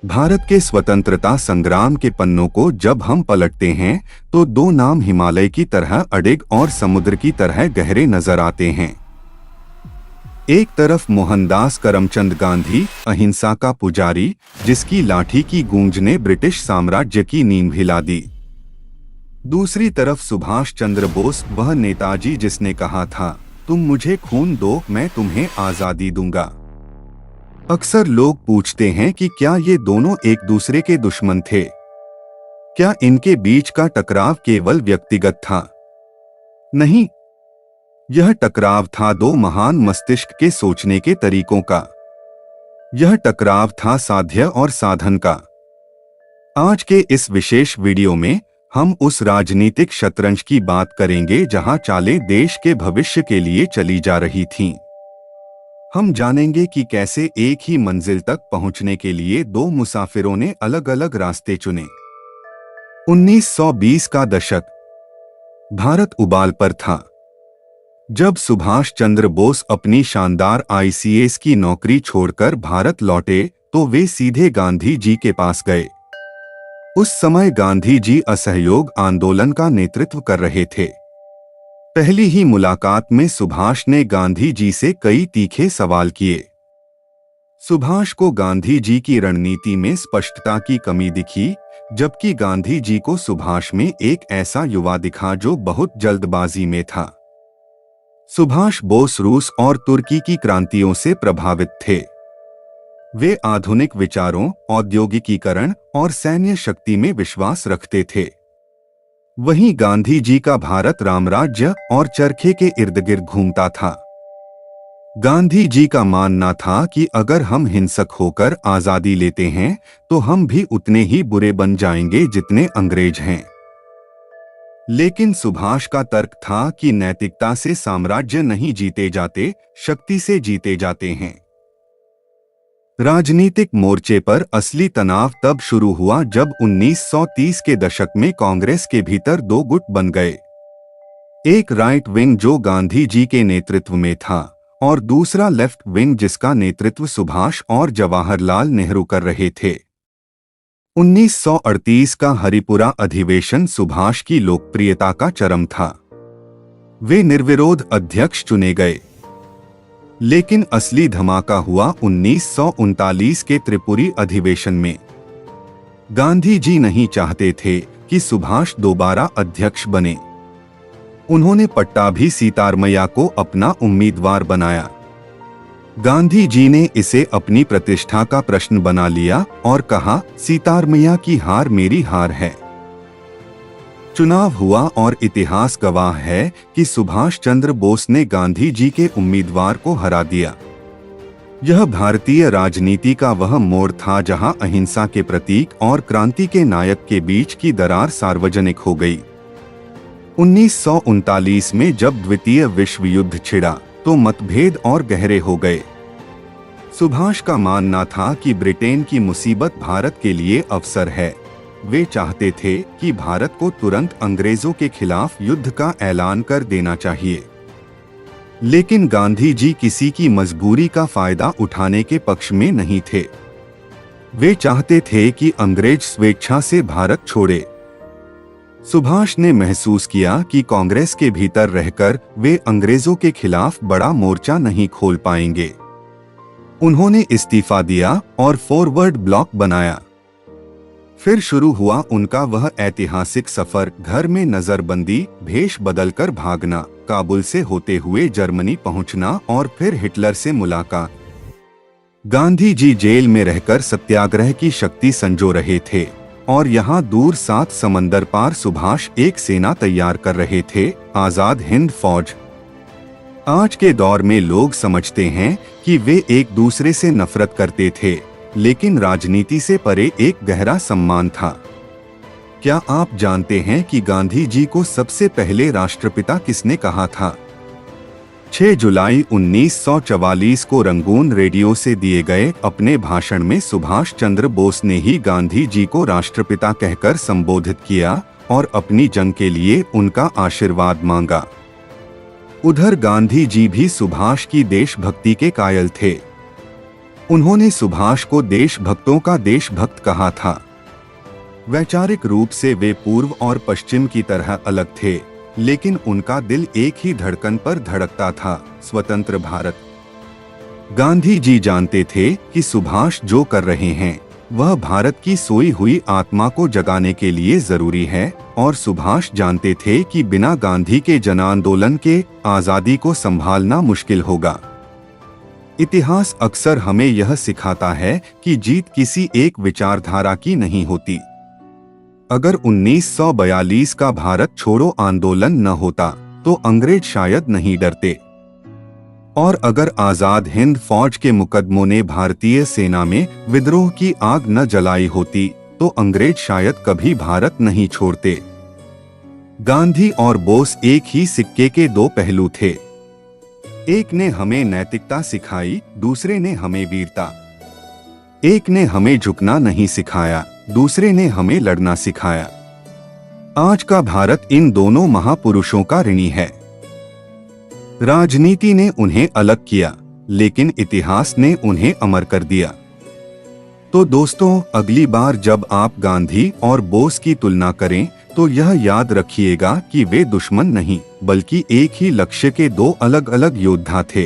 भारत के स्वतंत्रता संग्राम के पन्नों को जब हम पलटते हैं तो दो नाम हिमालय की तरह अडिग और समुद्र की तरह गहरे नजर आते हैं। एक तरफ मोहनदास करमचंद गांधी, अहिंसा का पुजारी, जिसकी लाठी की गूंज ने ब्रिटिश साम्राज्य की नींव हिला दी। दूसरी तरफ सुभाष चंद्र बोस, वह नेताजी जिसने कहा था, तुम मुझे खून दो, मैं तुम्हें आजादी दूंगा। अक्सर लोग पूछते हैं कि क्या ये दोनों एक दूसरे के दुश्मन थे? क्या इनके बीच का टकराव केवल व्यक्तिगत था? नहीं, यह टकराव था दो महान मस्तिष्क के सोचने के तरीकों का। यह टकराव था साध्य और साधन का। आज के इस विशेष वीडियो में हम उस राजनीतिक शतरंज की बात करेंगे जहां चालें देश के भविष्य के लिए चली जा रही थीं। हम जानेंगे कि कैसे एक ही मंजिल तक पहुंचने के लिए दो मुसाफिरों ने अलग अलग रास्ते चुने। 1920 का दशक, भारत उबाल पर था। जब सुभाष चंद्र बोस अपनी शानदार आईसीएस की नौकरी छोड़कर भारत लौटे तो वे सीधे गांधी जी के पास गए। उस समय गांधी जी असहयोग आंदोलन का नेतृत्व कर रहे थे। पहली ही मुलाकात में सुभाष ने गांधी जी से कई तीखे सवाल किए। सुभाष को गांधी जी की रणनीति में स्पष्टता की कमी दिखी, जबकि गांधी जी को सुभाष में एक ऐसा युवा दिखा जो बहुत जल्दबाजी में था। सुभाष बोस रूस और तुर्की की क्रांतियों से प्रभावित थे। वे आधुनिक विचारों, औद्योगिकीकरण और सैन्य शक्ति में विश्वास रखते थे। वहीं गांधी जी का भारत रामराज्य और चरखे के इर्द गिर्द घूमता था। गांधी जी का मानना था कि अगर हम हिंसक होकर आजादी लेते हैं तो हम भी उतने ही बुरे बन जाएंगे जितने अंग्रेज हैं। लेकिन सुभाष का तर्क था कि नैतिकता से साम्राज्य नहीं जीते जाते, शक्ति से जीते जाते हैं। राजनीतिक मोर्चे पर असली तनाव तब शुरू हुआ जब 1930 के दशक में कांग्रेस के भीतर दो गुट बन गए। एक राइट विंग जो गांधी जी के नेतृत्व में था और दूसरा लेफ्ट विंग जिसका नेतृत्व सुभाष और जवाहरलाल नेहरू कर रहे थे। 1938 का हरिपुरा अधिवेशन सुभाष की लोकप्रियता का चरम था। वे निर्विरोध अध्यक्ष चुने गए। लेकिन असली धमाका हुआ 1939 के त्रिपुरी अधिवेशन में। गांधी जी नहीं चाहते थे कि सुभाष दोबारा अध्यक्ष बने। उन्होंने पट्टाभी सीतारमैया को अपना उम्मीदवार बनाया। गांधी जी ने इसे अपनी प्रतिष्ठा का प्रश्न बना लिया और कहा, सीतारमैया की हार मेरी हार है। चुनाव हुआ और इतिहास गवाह है कि सुभाष चंद्र बोस ने गांधी जी के उम्मीदवार को हरा दिया। यह भारतीय राजनीति का वह मोड़ था जहां अहिंसा के प्रतीक और क्रांति के नायक के बीच की दरार सार्वजनिक हो गई। 1939 में जब द्वितीय विश्व युद्ध छिड़ा तो मतभेद और गहरे हो गए। सुभाष का मानना था कि ब्रिटेन की मुसीबत भारत के लिए अवसर है। वे चाहते थे कि भारत को तुरंत अंग्रेजों के खिलाफ युद्ध का ऐलान कर देना चाहिए। लेकिन गांधी जी किसी की मजबूरी का फायदा उठाने के पक्ष में नहीं थे। वे चाहते थे कि अंग्रेज स्वेच्छा से भारत छोड़े। सुभाष ने महसूस किया कि कांग्रेस के भीतर रहकर वे अंग्रेजों के खिलाफ बड़ा मोर्चा नहीं खोल पाएंगे। उन्होंने इस्तीफा दिया और फॉरवर्ड ब्लॉक बनाया। फिर शुरू हुआ उनका वह ऐतिहासिक सफर, घर में नजरबंदी, भेष बदलकर भागना, काबुल से होते हुए जर्मनी पहुंचना और फिर हिटलर से मुलाकात। गांधी जी जेल में रहकर सत्याग्रह की शक्ति संजो रहे थे और यहाँ दूर 7 समंदर पार सुभाष एक सेना तैयार कर रहे थे, आजाद हिंद फौज। आज के दौर में लोग समझते हैं कि वे एक दूसरे से नफरत करते थे, लेकिन राजनीति से परे एक गहरा सम्मान था। क्या आप जानते हैं कि गांधी जी को सबसे पहले राष्ट्रपिता किसने कहा था? 6 जुलाई 1944 को रंगून रेडियो से दिए गए अपने भाषण में सुभाष चंद्र बोस ने ही गांधी जी को राष्ट्रपिता कहकर संबोधित किया और अपनी जंग के लिए उनका आशीर्वाद मांगा। उधर गांधी जी भी सुभाष की देशभक्ति के कायल थे। उन्होंने सुभाष को देशभक्तों का देशभक्त कहा था। वैचारिक रूप से वे पूर्व और पश्चिम की तरह अलग थे, लेकिन उनका दिल एक ही धड़कन पर धड़कता था, स्वतंत्र भारत। गांधी जी जानते थे कि सुभाष जो कर रहे हैं वह भारत की सोई हुई आत्मा को जगाने के लिए जरूरी है, और सुभाष जानते थे कि बिना गांधी के जन आंदोलन के आजादी को संभालना मुश्किल होगा। इतिहास अक्सर हमें यह सिखाता है कि जीत किसी एक विचारधारा की नहीं होती। अगर 1942 का भारत छोड़ो आंदोलन न होता तो अंग्रेज शायद नहीं डरते, और अगर आजाद हिंद फौज के मुकदमों ने भारतीय सेना में विद्रोह की आग न जलाई होती तो अंग्रेज शायद कभी भारत नहीं छोड़ते। गांधी और बोस एक ही सिक्के के दो पहलू थे। एक ने हमें नैतिकता सिखाई, दूसरे ने हमें वीरता। एक ने हमें झुकना नहीं सिखाया, दूसरे ने हमें लड़ना सिखाया। आज का भारत इन दोनों महापुरुषों का ऋणी है। राजनीति ने उन्हें अलग किया, लेकिन इतिहास ने उन्हें अमर कर दिया। तो दोस्तों, अगली बार जब आप गांधी और बोस की तुलना करें तो यह याद रखिएगा कि वे दुश्मन नहीं बल्कि एक ही लक्ष्य के दो अलग अलग योद्धा थे।